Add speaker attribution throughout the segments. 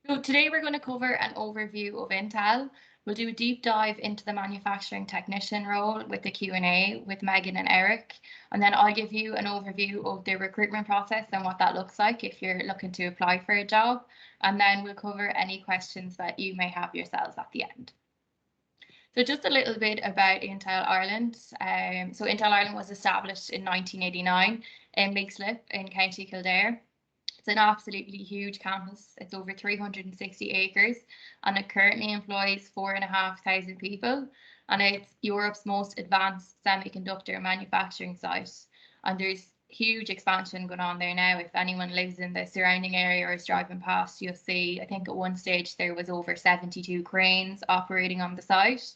Speaker 1: So today we're going to cover an overview of Intel. We'll do a deep dive into the manufacturing technician role with the Q&A with Megan and Eric. And then I'll give you an overview of the recruitment process and what that looks like if you're looking to apply for a job. And then we'll cover any questions that you may have yourselves at the end. So just a little bit about Intel Ireland. So Intel Ireland was established in 1989 in Meixlip in County Kildare. It's an absolutely huge campus. It's over 360 acres and it currently employs 4,500 people. And it's Europe's most advanced semiconductor manufacturing site. And there's huge expansion going on there now. If anyone lives in the surrounding area or is driving past, you'll see, I think at one stage there was over 72 cranes operating on the site.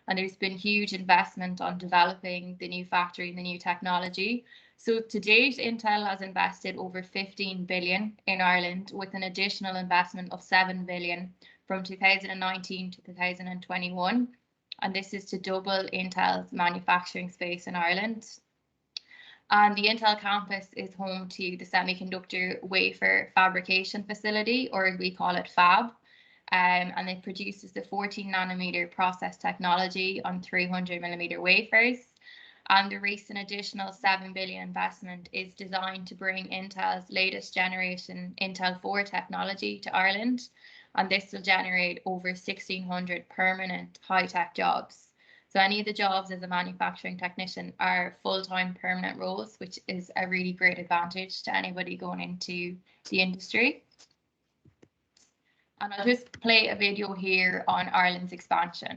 Speaker 1: And there's been huge investment on developing the new factory and the new technology. So to date, Intel has invested over 15 billion in Ireland with an additional investment of 7 billion from 2019 to 2021. And this is to double Intel's manufacturing space in Ireland. And the Intel campus is home to the semiconductor wafer fabrication facility, or as we call it, Fab. And it produces the 14 nanometer process technology on 300mm wafers. And the recent additional 7 billion investment is designed to bring Intel's latest generation Intel 4 technology to Ireland. And this will generate over 1,600 permanent high-tech jobs. So any of the jobs as a manufacturing technician are full-time permanent roles, which is a really great advantage to anybody going into the industry. And I'll just play a video here on Ireland's expansion.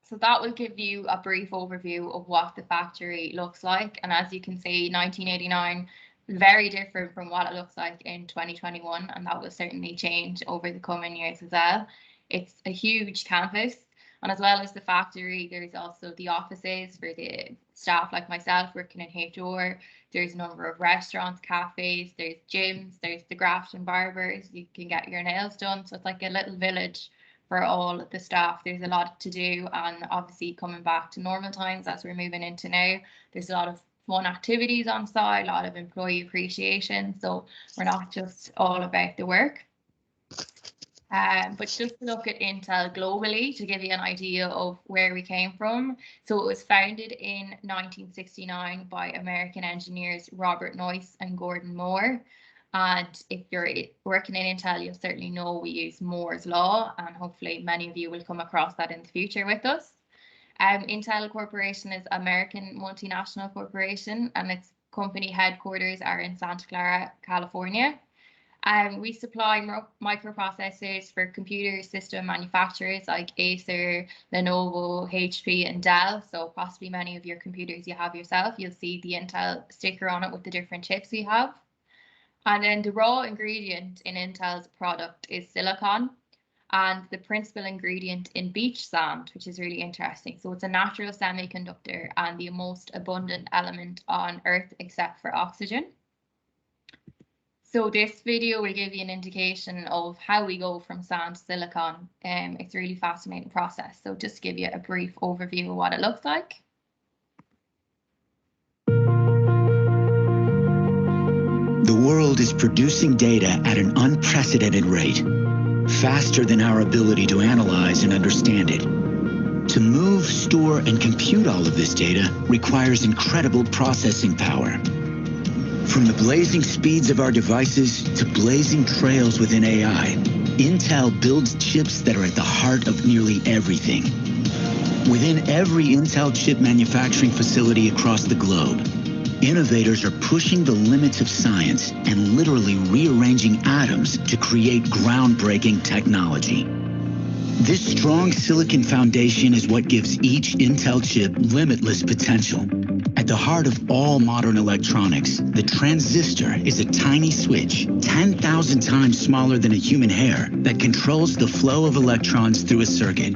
Speaker 1: So that will give you a brief overview of what the factory looks like. And as you can see, 1989, very different from what it looks like in 2021. And that will certainly change over the coming years as well. It's a huge campus. And as well as the factory, there's also the offices for the staff like myself working in HR. There's a number of restaurants, cafes, there's gyms, there's the Grafton barbers. You can get your nails done. So it's like a little village for all the staff. There's a lot to do, and obviously coming back to normal times as we're moving into now, there's a lot of fun activities on site, a lot of employee appreciation. So we're not just all about the work. But just to look at Intel globally to give you an idea of where we came from. So it was founded in 1969 by American engineers Robert Noyce and Gordon Moore. And if you're working in Intel, you'll certainly know we use Moore's Law, and hopefully many of you will come across that in the future with us. Intel Corporation is an American multinational corporation, and its company headquarters are in Santa Clara, California. We supply microprocessors for computer system manufacturers like Acer, Lenovo, HP, and Dell. So possibly many of your computers you have yourself, you'll see the Intel sticker on it with the different chips we have. And then the raw ingredient in Intel's product is silicon, and the principal ingredient in beach sand, which is really interesting. So it's a natural semiconductor and the most abundant element on Earth except for oxygen. So this video will give you an indication of how we go from sand to silicon. It's a really fascinating process. So just to give you a brief overview of what it looks like.
Speaker 2: The world is producing data at an unprecedented rate, faster than our ability to analyze and understand it. To move, store, and compute all of this data requires incredible processing power. From the blazing speeds of our devices to blazing trails within AI, Intel builds chips that are at the heart of nearly everything. Within every Intel chip manufacturing facility across the globe, innovators are pushing the limits of science and literally rearranging atoms to create groundbreaking technology. This strong silicon foundation is what gives each Intel chip limitless potential. At the heart of all modern electronics, the transistor is a tiny switch 10,000 times smaller than a human hair that controls the flow of electrons through a circuit.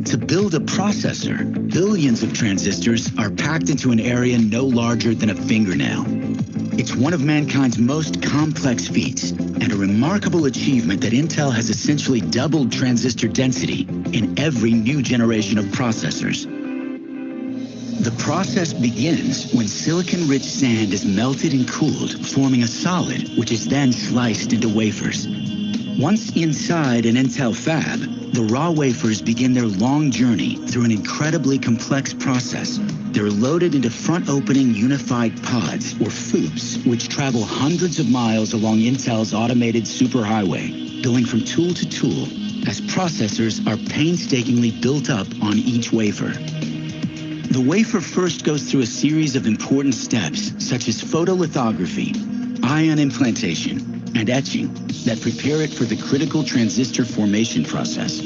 Speaker 2: To build a processor, billions of transistors are packed into an area no larger than a fingernail. It's one of mankind's most complex feats, and a remarkable achievement that Intel has essentially doubled transistor density in every new generation of processors. The process begins when silicon-rich sand is melted and cooled, forming a solid, which is then sliced into wafers. Once inside an Intel fab, the raw wafers begin their long journey through an incredibly complex process. They're loaded into front-opening unified pods, or FOUPs, which travel hundreds of miles along Intel's automated superhighway, going from tool to tool as processors are painstakingly built up on each wafer. The wafer first goes through a series of important steps, such as photolithography, ion implantation, and etching that prepare it for the critical transistor formation process.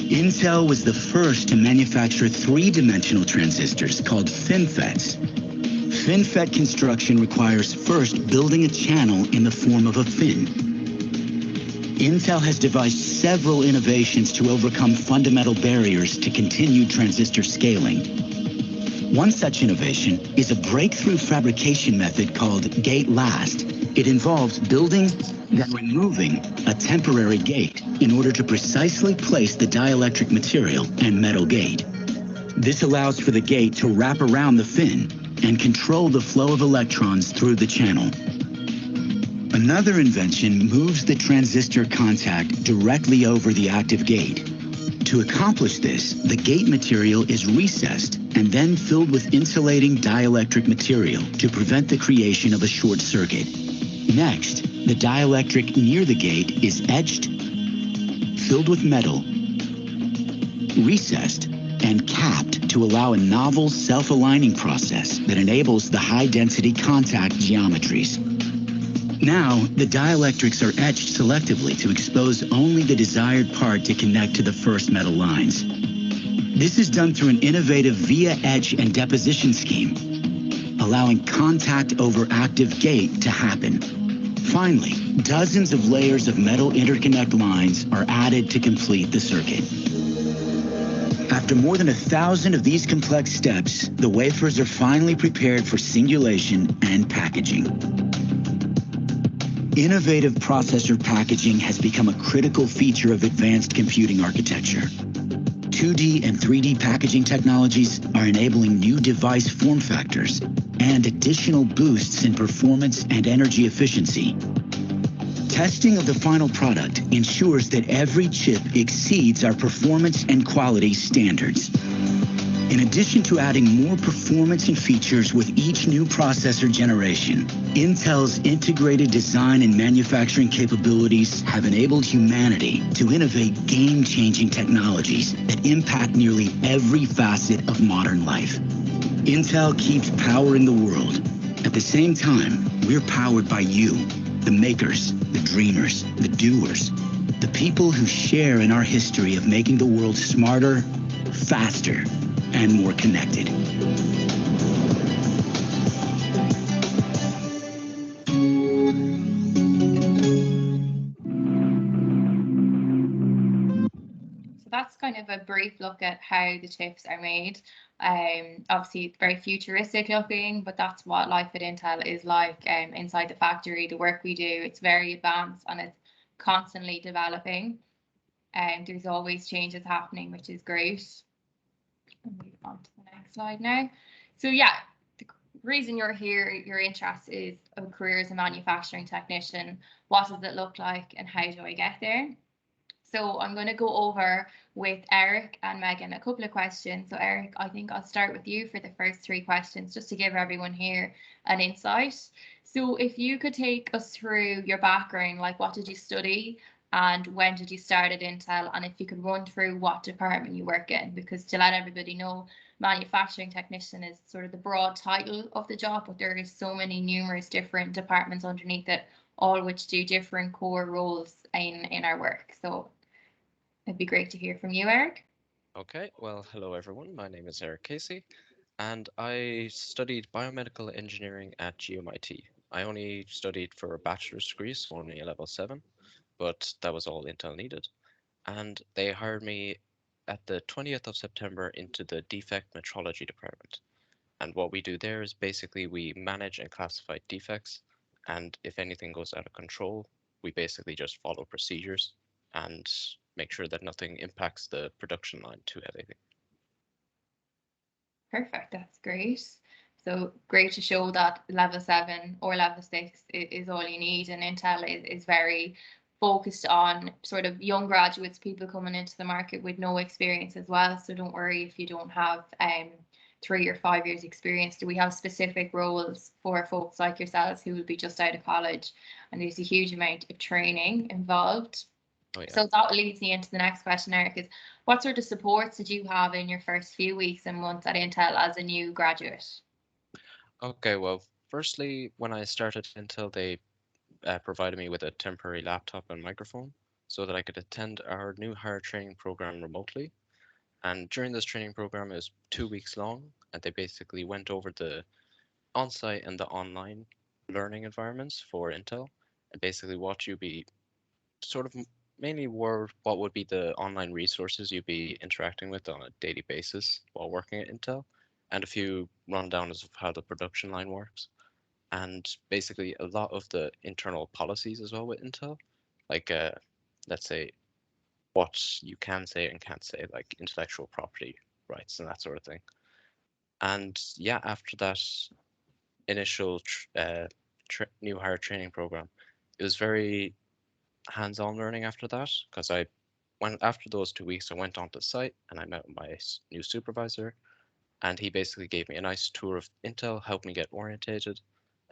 Speaker 2: Intel was the first to manufacture three-dimensional transistors called FinFETs. FinFET construction requires first building a channel in the form of a fin. Intel has devised several innovations to overcome fundamental barriers to continued transistor scaling. One such innovation is a breakthrough fabrication method called gate last. It involves building then removing a temporary gate in order to precisely place the dielectric material and metal gate. This allows for the gate to wrap around the fin and control the flow of electrons through the channel. Another invention moves the transistor contact directly over the active gate. To accomplish this, the gate material is recessed and then filled with insulating dielectric material to prevent the creation of a short circuit. Next, the dielectric near the gate is etched, filled with metal, recessed, and capped to allow a novel self-aligning process that enables the high-density contact geometries. Now, the dielectrics are etched selectively to expose only the desired part to connect to the first metal lines. This is done through an innovative via etch and deposition scheme, allowing contact over active gate to happen. Finally, dozens of layers of metal interconnect lines are added to complete the circuit. After more than 1,000 of these complex steps, the wafers are finally prepared for singulation and packaging. Innovative processor packaging has become a critical feature of advanced computing architecture. 2D and 3D packaging technologies are enabling new device form factors and additional boosts in performance and energy efficiency. Testing of the final product ensures that every chip exceeds our performance and quality standards. In addition to adding more performance and features with each new processor generation, Intel's integrated design and manufacturing capabilities have enabled humanity to innovate game-changing technologies that impact nearly every facet of modern life. Intel keeps powering the world. At the same time, we're powered by you, the makers, the dreamers, the doers, the people who share in our history of making the world smarter, faster, and more connected.
Speaker 1: So that's kind of a brief look at how the chips are made. Obviously very futuristic looking, but that's what life at Intel is like inside the factory. The work we do, it's very advanced and it's constantly developing. There's always changes happening, which is great. I'll move on to the next slide now. So yeah, the reason you're here, your interest is a career as a manufacturing technician. What does it look like and how do I get there? So I'm going to go over with Eric and Megan a couple of questions. So Eric, I think I'll start with you for the first 3 questions, just to give everyone here an insight. So if you could take us through your background, like what did you study and when did you start at Intel? And if you could run through what department you work in, because to let everybody know, manufacturing technician is sort of the broad title of the job, but there is so many numerous different departments underneath it, all which do different core roles in our work. So it'd be great to hear from you, Eric.
Speaker 3: Okay, well, hello everyone. My name is Eric Casey, and I studied biomedical engineering at GMIT. I only studied for a bachelor's degree, so only a level 7, but that was all Intel needed. And they hired me at the 20th of September into the defect metrology department. And what we do there is basically we manage and classify defects, and if anything goes out of control, we basically just follow procedures and make sure that nothing impacts the production line too heavily.
Speaker 1: Perfect, that's great. So great to show that level 7 or level 6 is all you need, and Intel is very focused on sort of young graduates, people coming into the market with no experience as well. So don't worry if you don't have 3 or 5 years experience. Do we have specific roles for folks like yourselves who will be just out of college, and there's a huge amount of training involved.
Speaker 3: Oh yeah.
Speaker 1: So that leads me into the next question, Eric, is what sort of supports did you have in your first few weeks and months at Intel as a new graduate?
Speaker 3: Okay, well, firstly, when I started Intel, they provided me with a temporary laptop and microphone so that I could attend our new hire training program remotely. And during this training program, it was 2 weeks long, and they basically went over the on-site and the online learning environments for Intel, and basically what you'd be sort of mainly were what would be the online resources you'd be interacting with on a daily basis while working at Intel, and a few rundowns of how the production line works, and basically a lot of the internal policies as well with Intel, like let's say what you can say and can't say, like intellectual property rights and that sort of thing. And yeah, after that initial new hire training program, it was very hands-on learning after that because I went after those 2 weeks. I went onto site and I met my new supervisor, and he basically gave me a nice tour of Intel, helped me get orientated,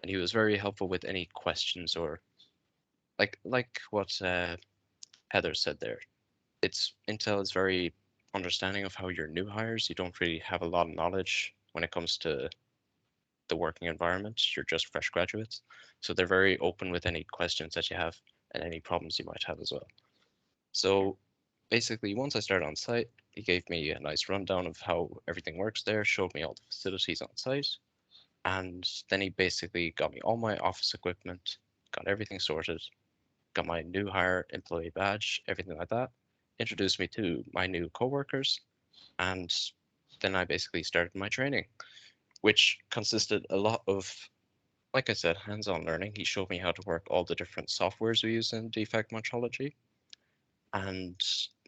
Speaker 3: and he was very helpful with any questions or like what Heather said there. It's Intel is very understanding of how you're new hires. You don't really have a lot of knowledge when it comes to the working environment. You're just fresh graduates, so they're very open with any questions that you have and any problems you might have as well. So basically, once I started on site, he gave me a nice rundown of how everything works there, showed me all the facilities on site, and then he basically got me all my office equipment, got everything sorted, got my new hire employee badge, everything like that, introduced me to my new coworkers, and then I basically started my training, which consisted a lot of, like I said, hands-on learning. He showed me how to work all the different softwares we use in defect metrology, and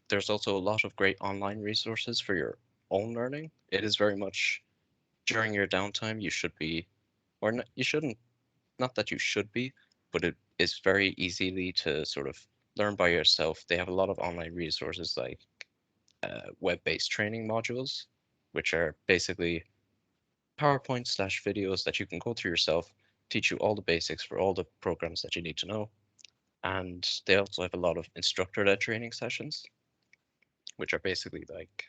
Speaker 3: there's also a lot of great online resources for your own learning. It is very much during your downtime, you should be, or you shouldn't, not that you should be, but it is very easily to sort of learn by yourself. They have a lot of online resources like web-based training modules, which are basically PowerPoint slash videos that you can go through yourself, teach you all the basics for all the programs that you need to know. And they also have a lot of instructor-led training sessions, which are basically like,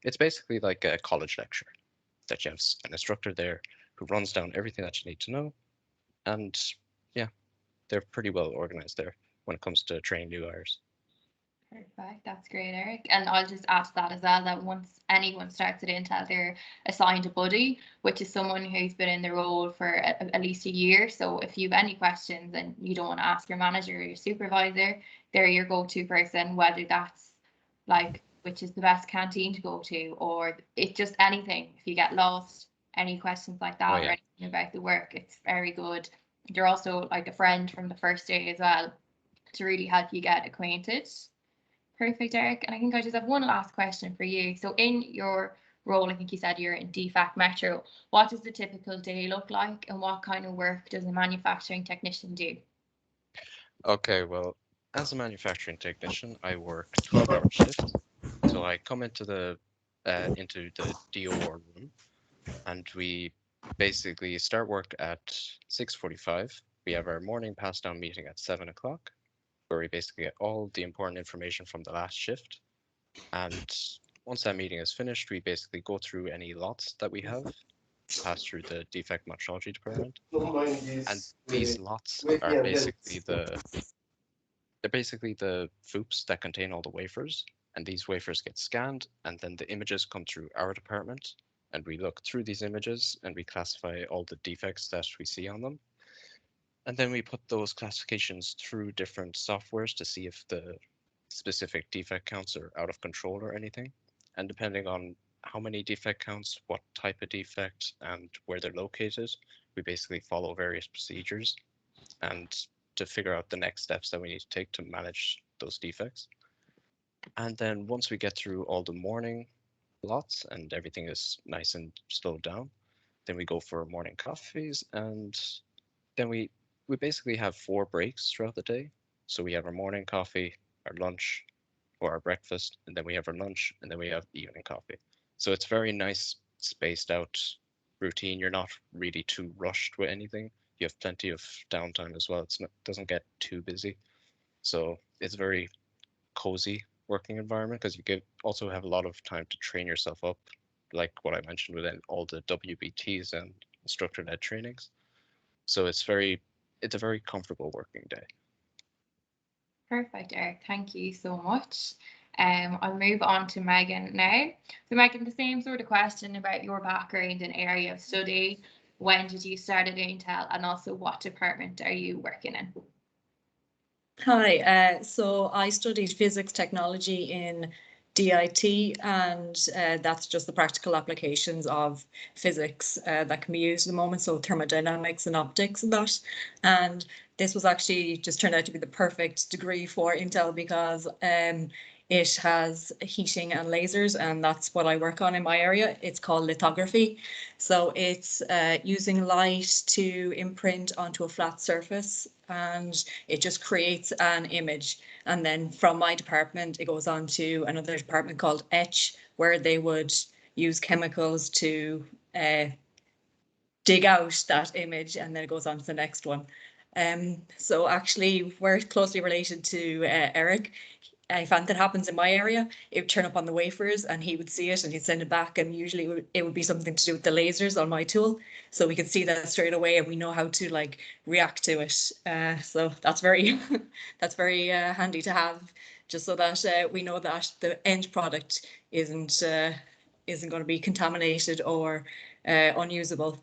Speaker 3: it's basically like a college lecture that you have an instructor there who runs down everything that you need to know. And yeah, they're pretty well organized there when it comes to training new hires.
Speaker 1: Perfect, that's great, Eric. And I'll just add to that as well that once anyone starts at Intel, they're assigned a buddy, which is someone who's been in the role for at least a year. So if you have any questions and you don't want to ask your manager or your supervisor, they're your go-to person, whether that's like which is the best canteen to go to, or it's just anything. If you get lost, any questions like
Speaker 3: Oh
Speaker 1: that or
Speaker 3: yeah.
Speaker 1: anything about the work, it's very good. They're also like a friend from the first day as well to really help you get acquainted. Perfect, Eric. And I think I just have one last question for you. So in your role, I think you said you're in DFAC Metro. What does the typical day look like and what kind of work does a manufacturing technician do?
Speaker 3: Okay, well, as a manufacturing technician, I work 12-hour shifts. So I come into the DOR room, and we basically start work at 6:45. We have our morning pass down meeting at 7 o'clock, where we basically get all the important information from the last shift. And once that meeting is finished, we basically go through any lots that we have, pass through the defect metrology department. And these lots are basically they're basically the FOUPs that contain all the wafers, and these wafers get scanned, and then the images come through our department, and we look through these images and we classify all the defects that we see on them. And then we put those classifications through different softwares to see if the specific defect counts are out of control or anything. And depending on how many defect counts, what type of defect, and where they're located, we basically follow various procedures and to figure out the next steps that we need to take to manage those defects. And then once we get through all the morning lots and everything is nice and slowed down, then we go for morning coffees, and then we basically have 4 breaks throughout the day. So we have our morning coffee, our lunch, or our breakfast, and then we have our lunch, and then we have evening coffee. So it's very nice, spaced out routine. You're not really too rushed with anything. You have plenty of downtime as well. It doesn't get too busy. So it's very cozy working environment because you also have a lot of time to train yourself up, like what I mentioned with all the WBTs and instructor-led trainings. So it's a very comfortable working day.
Speaker 1: Perfect, Eric. Thank you so much. I'll move on to Megan now. So Megan, the same sort of question about your background and area of study. When did you start at Intel, and also what department are you working in?
Speaker 4: Hi, so I studied physics technology in DkIT, and that's just the practical applications of physics that can be used at the moment, so thermodynamics and optics and that. And this was actually just turned out to be the perfect degree for Intel because it has heating and lasers, and that's what I work on in my area. It's called lithography. So it's using light to imprint onto a flat surface, and it just creates an image. And then from my department, it goes on to another department called Etch, where they would use chemicals to dig out that image, and then it goes on to the next one. So actually, we're closely related to Eric. If anything happens in my area, it would turn up on the wafers and he would see it and he'd send it back, and usually it would be something to do with the lasers on my tool. So we could see that straight away and we know how to like react to it. So that's very that's very handy to have, just so that we know that the end product isn't going to be contaminated or unusable.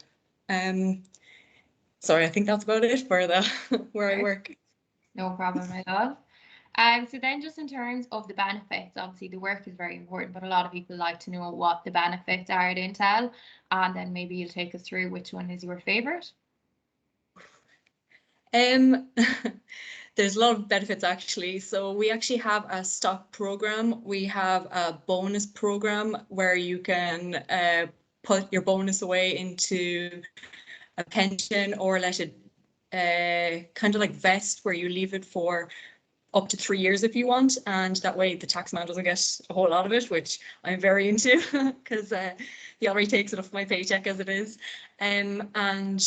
Speaker 4: Sorry, I think that's about it for the where I work.
Speaker 1: No problem at all. So then just in terms of the benefits, obviously the work is very important, but a lot of people like to know what the benefits are at Intel, and then maybe you'll take us through which one is your favorite.
Speaker 4: There's a lot of benefits actually. So we actually have a stock program. We have a bonus program where you can put your bonus away into a pension, or let it kind of like vest, where you leave it for up to 3 years if you want, and that way the tax man doesn't get a whole lot of it, which I'm very into because he already takes it off my paycheck as it is. And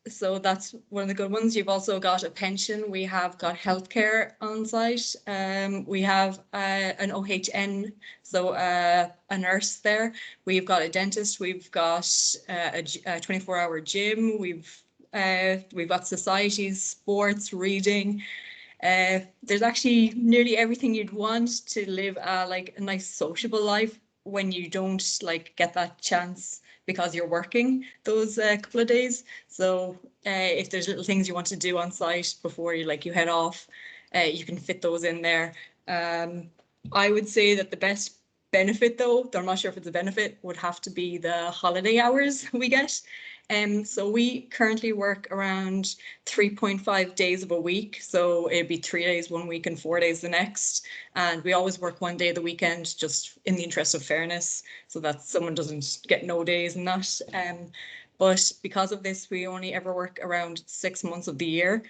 Speaker 4: so that's one of the good ones. You've also got a pension. We have got healthcare on site. We have an OHN, so a nurse there. We've got a dentist. We've got a 24-hour gym. We've got societies, sports, reading. There's actually nearly everything you'd want to live like a nice sociable life when you don't like get that chance because you're working those couple of days. So if there's little things you want to do on site before you head off, you can fit those in there. I would say that the best benefit, though I'm not sure if it's a benefit, would have to be the holiday hours we get. So we currently work around 3.5 days of a week. So it'd be 3 days one week and 4 days the next. And we always work one day of the weekend, just in the interest of fairness, so that someone doesn't get no days and that. But because of this, we only ever work around 6 months of the year.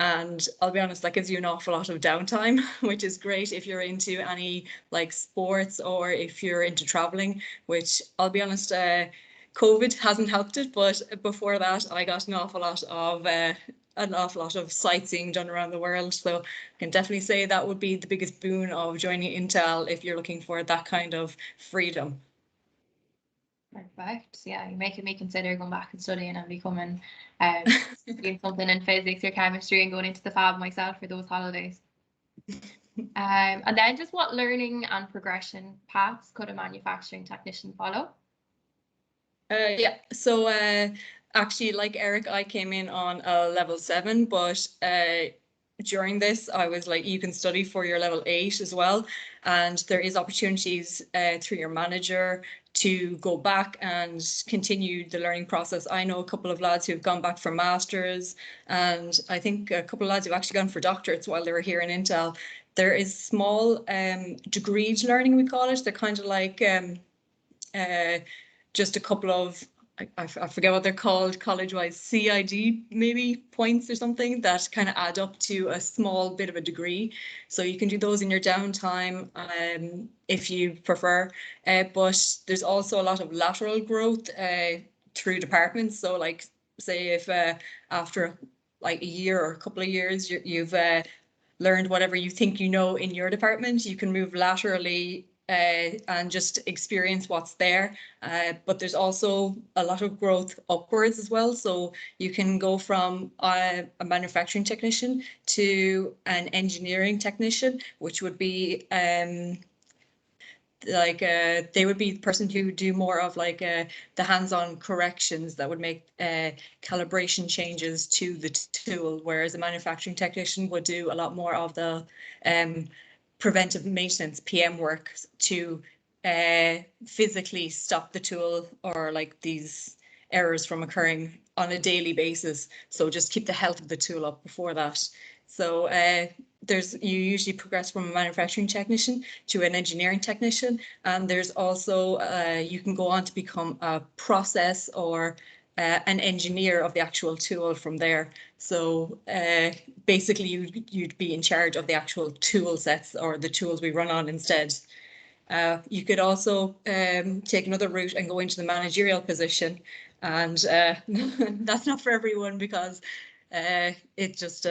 Speaker 4: And I'll be honest, that gives you an awful lot of downtime, which is great if you're into any like sports or if you're into traveling, which I'll be honest, COVID hasn't helped it, but before that I got an awful lot of sightseeing done around the world. So I can definitely say that would be the biggest boon of joining Intel if you're looking for that kind of freedom.
Speaker 1: Perfect. Yeah, you're making me consider going back and studying and becoming doing something in physics or chemistry and going into the fab myself for those holidays. And then just what learning and progression paths could a manufacturing technician follow?
Speaker 4: Yeah, so actually, like Eric, I came in on a level 7, but during this, I was like, you can study for your level 8 as well. And there is opportunities through your manager to go back and continue the learning process. I know a couple of lads who've gone back for masters, and I think a couple of lads who've actually gone for doctorates while they were here in Intel. There is small degreed learning, we call it. They're kind of like just a couple of, I forget what they're called college-wise, CID maybe points or something that kind of add up to a small bit of a degree. So you can do those in your downtime if you prefer. But there's also a lot of lateral growth through departments. So like say if after like a year or a couple of years you've learned whatever you think you know in your department, you can move laterally and just experience what's there. But there's also a lot of growth upwards as well. So you can go from a manufacturing technician to an engineering technician, which would be like they would be the person who would do more of like the hands-on corrections that would make calibration changes to the tool, whereas a manufacturing technician would do a lot more of the preventive maintenance PM work to physically stop the tool or like these errors from occurring on a daily basis. So just keep the health of the tool up before that. So you usually progress from a manufacturing technician to an engineering technician, and there's also you can go on to become a process or an engineer of the actual tool from there. So basically you'd be in charge of the actual tool sets or the tools we run on instead. You could also take another route and go into the managerial position, and that's not for everyone because it just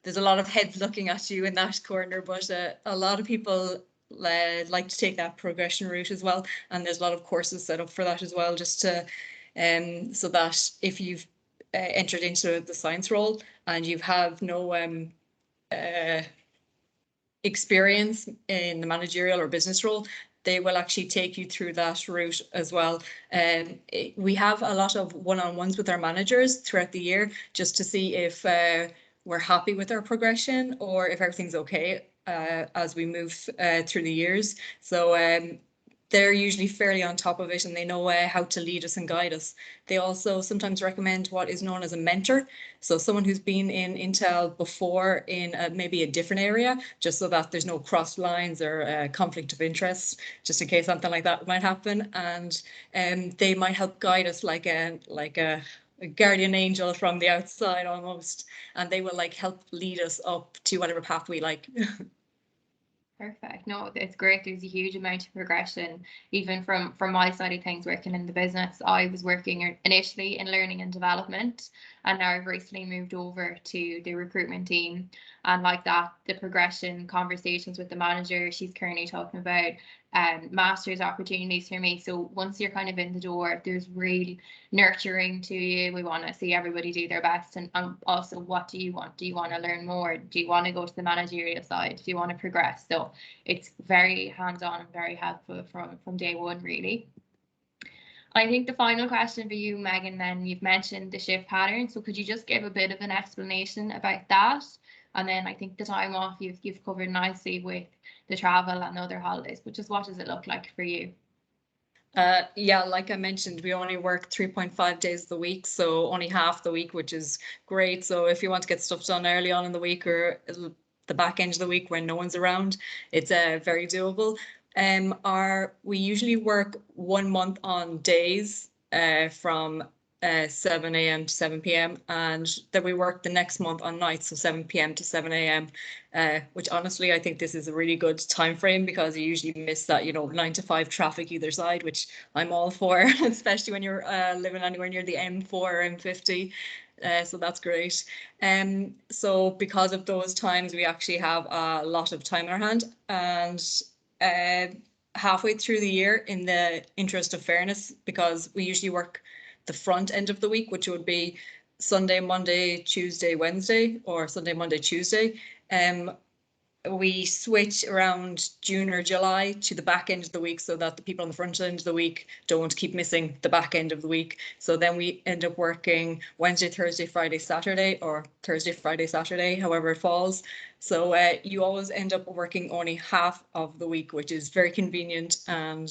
Speaker 4: there's a lot of heads looking at you in that corner, but a lot of people like to take that progression route as well, and there's a lot of courses set up for that as well, just to so that if you've entered into the science role and you have no experience in the managerial or business role, they will actually take you through that route as well. We have a lot of one-on-ones with our managers throughout the year just to see if we're happy with our progression or if everything's okay as we move through the years. So they're usually fairly on top of it and they know how to lead us and guide us. They also sometimes recommend what is known as a mentor. So someone who's been in Intel before in maybe a different area, just so that there's no cross lines or conflict of interest, just in case something like that might happen. And they might help guide us like a guardian angel from the outside almost. And they will like help lead us up to whatever path we like.
Speaker 1: Perfect. No, it's great. There's a huge amount of progression, even from my side of things, working in the business. I was working initially in learning and development, and now I've recently moved over to the recruitment team. And like that, the progression conversations with the manager, she's currently talking about master's opportunities for me. So once you're kind of in the door, there's real nurturing to you. We want to see everybody do their best. And also, what do you want? Do you want to learn more? Do you want to go to the managerial side? Do you want to progress? So it's very hands-on and very helpful from day one, really. I think the final question for you, Megan, then you've mentioned the shift pattern. So could you just give a bit of an explanation about that? And then I think the time off you've covered nicely with the travel and other holidays, but just what does it look like for you?
Speaker 4: Yeah, like I mentioned, we only work 3.5 days of the week, so only half the week, which is great. So if you want to get stuff done early on in the week or the back end of the week when no one's around, it's very doable. We usually work 1 month on days from 7 a.m. to 7 p.m. and then we work the next month on nights, so 7 p.m. to 7 a.m. Which honestly I think this is a really good time frame because you usually miss that 9 to 5 traffic either side, which I'm all for, especially when you're living anywhere near the M4 or M50. So that's great. So because of those times, we actually have a lot of time in our hand, and halfway through the year, in the interest of fairness, because we usually work the front end of the week, which would be Sunday, Monday, Tuesday, Wednesday, or Sunday, Monday, Tuesday. We switch around June or July to the back end of the week so that the people on the front end of the week don't keep missing the back end of the week. So then we end up working Wednesday, Thursday, Friday, Saturday, or Thursday, Friday, Saturday, however it falls. So you always end up working only half of the week, which is very convenient, and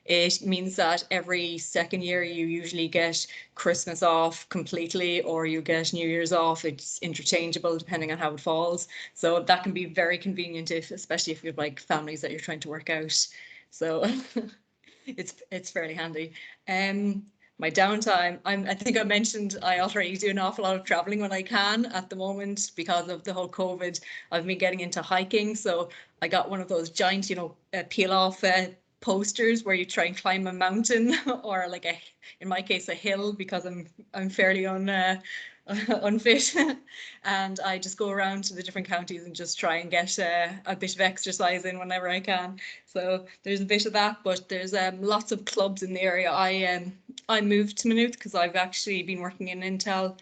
Speaker 4: it means that every second year you usually get Christmas off completely, or you get New Year's off. It's interchangeable depending on how it falls. So that can be very convenient, especially if you have like families that you're trying to work out. So it's fairly handy. My downtime, I think I mentioned I already do an awful lot of traveling when I can at the moment because of the whole COVID. I've been getting into hiking, so I got one of those giant, peel off posters where you try and climb a mountain or like in my case, a hill, because I'm fairly unfit, and I just go around to the different counties and just try and get a bit of exercise in whenever I can. So there's a bit of that, but there's lots of clubs in the area. I moved to Maynooth because I've actually been working in Intel,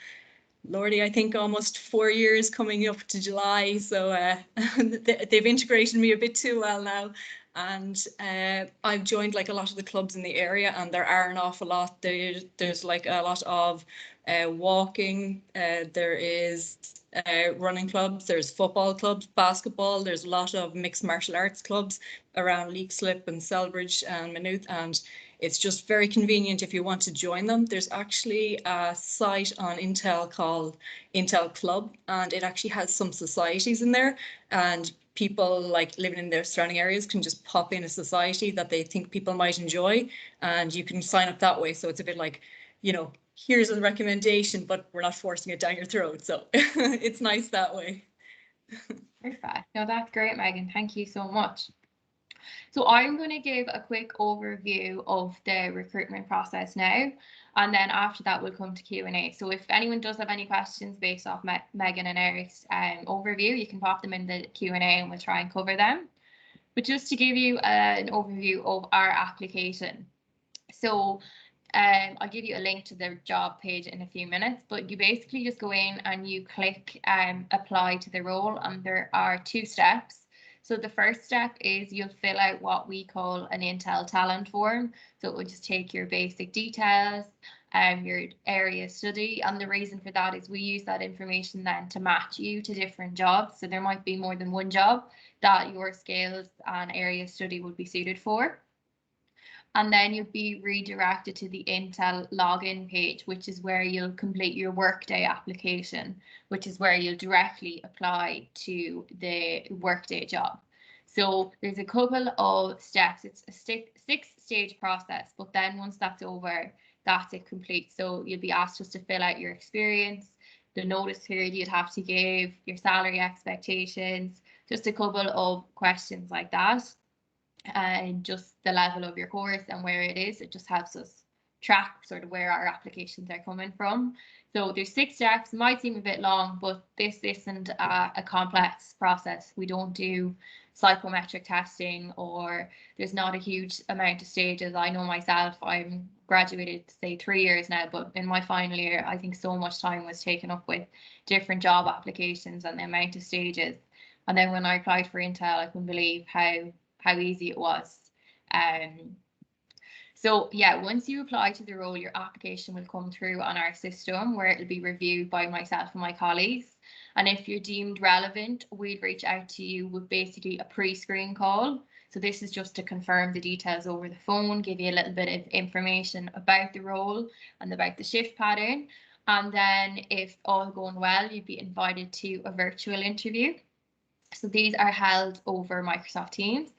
Speaker 4: Lordy, I think almost 4 years coming up to July. So they've integrated me a bit too well now. And I've joined like a lot of the clubs in the area, and there are an awful lot. There's like a lot of walking. There is running clubs. There's football clubs, basketball. There's a lot of mixed martial arts clubs around Leixlip and Selbridge and Maynooth, and it's just very convenient if you want to join them. There's actually a site on Intel called Intel Club, and it actually has some societies in there, and people like living in their surrounding areas can just pop in a society that they think people might enjoy, and you can sign up that way. So it's a bit like, here's a recommendation, but we're not forcing it down your throat. So it's nice that way.
Speaker 1: Perfect. No, that's great, Megan. Thank you so much. So I'm going to give a quick overview of the recruitment process now, and then after that we'll come to Q&A. So if anyone does have any questions based off Megan and Eric's overview, you can pop them in the Q&A and we'll try and cover them. But just to give you an overview of our application. So I'll give you a link to the job page in a few minutes, but you basically just go in and you click apply to the role, and there are 2 steps. So the first step is you'll fill out what we call an Intel talent form. So it will just take your basic details, your area study, and the reason for that is we use that information then to match you to different jobs. So there might be more than one job that your skills and area study would be suited for. And then you'll be redirected to the Intel login page, which is where you'll complete your Workday application, which is where you'll directly apply to the Workday job. So there's a couple of steps. It's a 6-stage process, but then once that's over, that's it complete. So you'll be asked just to fill out your experience, the notice period you'd have to give, your salary expectations, just a couple of questions like that. And just the level of your course and where it is. It just helps us track sort of where our applications are coming from. So there's 6 steps. It might seem a bit long, but this isn't a complex process. We don't do psychometric testing, or there's not a huge amount of stages. I know myself, I'm graduated, say 3 years now, but in my final year, I think so much time was taken up with different job applications and the amount of stages. And then when I applied for Intel, I couldn't believe how easy it was. So yeah, once you apply to the role, your application will come through on our system where it'll be reviewed by myself and my colleagues. And if you're deemed relevant, we'd reach out to you with basically a pre-screen call. So this is just to confirm the details over the phone, give you a little bit of information about the role and about the shift pattern. And then if all going well, you'd be invited to a virtual interview. So these are held over Microsoft Teams,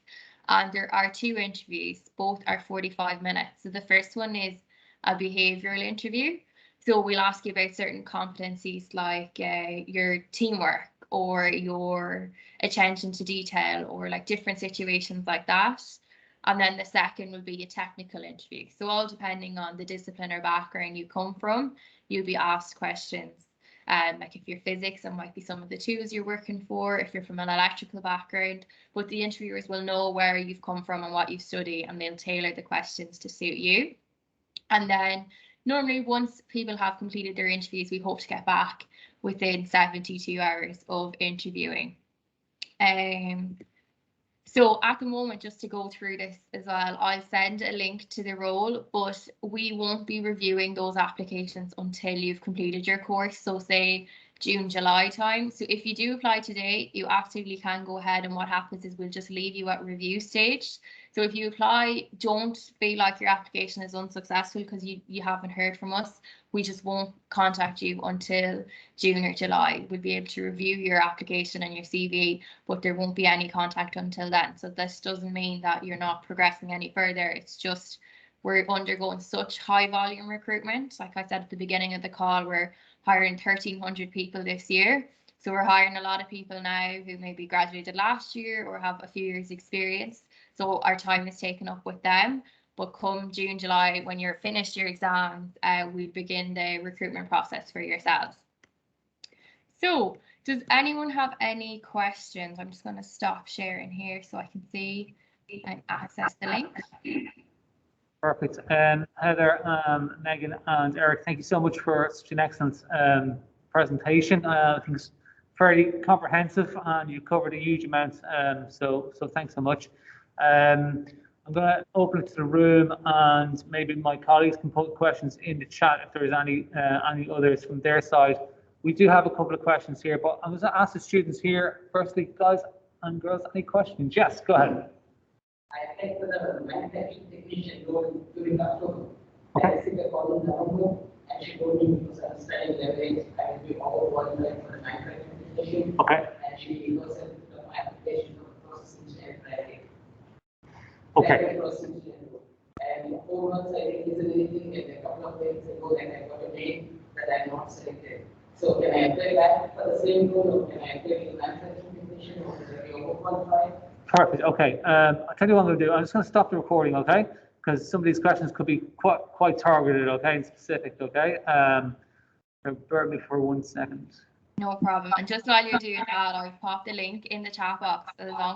Speaker 1: and there are 2 interviews. Both are 45 minutes. So the first one is a behavioural interview. So we'll ask you about certain competencies like your teamwork or your attention to detail or like different situations like that. And then the second will be a technical interview. So all depending on the discipline or background you come from, you'll be asked questions. Like if you're physics, it might be some of the tools you're working for, if you're from an electrical background, but the interviewers will know where you've come from and what you've studied, and they'll tailor the questions to suit you. And then normally once people have completed their interviews, we hope to get back within 72 hours of interviewing. So at the moment, just to go through this as well, I'll send a link to the role, but we won't be reviewing those applications until you've completed your course. So say June, July time. So if you do apply today, you actively can go ahead, and what happens is we'll just leave you at review stage. So if you apply, don't feel like your application is unsuccessful because you haven't heard from us. We just won't contact you until June or July. We'll be able to review your application and your CV, but there won't be any contact until then. So this doesn't mean that you're not progressing any further. It's just we're undergoing such high volume recruitment. Like I said at the beginning of the call, we're hiring 1,300 people this year. So we're hiring a lot of people now who maybe graduated last year or have a few years experience. So our time is taken up with them. But come June, July, when you're finished your exams, we begin the recruitment process for yourselves. So does anyone have any questions? I'm just going to stop sharing here so I can see and access the link.
Speaker 5: Perfect. Heather, Megan and Eric, thank you so much for such an excellent presentation. I think it's fairly comprehensive and you covered a huge amount. So thanks so much. I'm going to open it to the room, and maybe my colleagues can put questions in the chat if there's any others from their side. We do have a couple of questions here, but I'm going to ask the students here. Firstly, guys and girls, any questions? Yes, go ahead.
Speaker 6: I think for the manufacturing technician role during October,
Speaker 5: Okay.
Speaker 6: I received a call in November, and she told me because I'm studying leverage, I will be overqualified for the manufacturing technician.
Speaker 5: Okay.
Speaker 6: And she goes into my application for the process engineer private.
Speaker 5: Okay.
Speaker 6: And 4 months, I think, isn't anything, and a couple of days ago, and I got a mail that I'm not selected. So can I apply back for the same role, or can I apply in manufacturing technician, or is it overqualified?
Speaker 5: Perfect. Okay. I'll tell you what I'm going to do. I'm just going to stop the recording, okay? Because some of these questions could be quite targeted, okay, and specific, okay? Bear with me for 1 second.
Speaker 1: No problem. And just while you're doing that, I've popped the link in the chat box as long